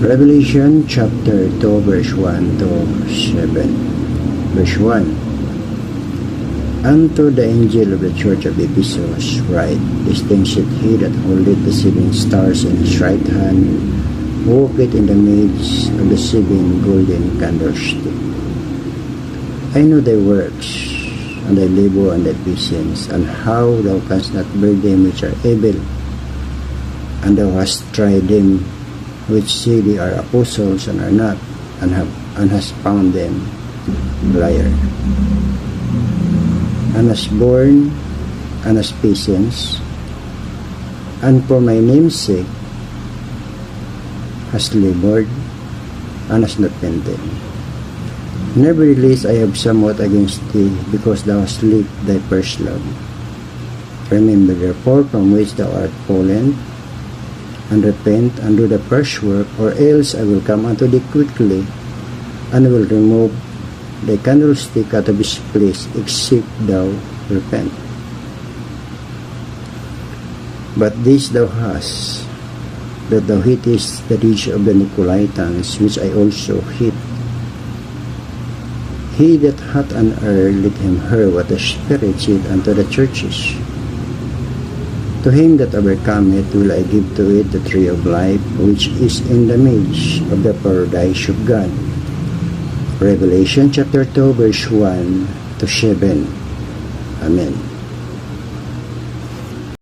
Revelation chapter 2 verse 1 to 7. Verse 1. Unto the angel of the church of Ephesus write, This thing said he that holdeth the 7 stars in his right hand, walketh in the midst of the 7 golden candlesticks. I know thy works, and thy labor and thy patience, and how thou canst not bear them which are evil, and thou hast tried them which say they are apostles and are not, and hast found them liar, and hast borne, and hast patience, and for my name's sake hast labored, and hast not fainted. Nevertheless, I have somewhat against thee, because thou hast left thy first love. Remember therefore from which thou art fallen, and repent, and do the first work, or else I will come unto thee quickly, and will remove thy candlestick out of his place, except thou repent. But this thou hast, that thou hatest the deeds of the Nicolaitans, which I also hate. He that hath an ear, let him hear what the Spirit saith unto the churches. To him that overcometh will I give to it the tree of life, which is in the midst of the paradise of God. Revelation chapter 2 verse 1 to 7. Amen.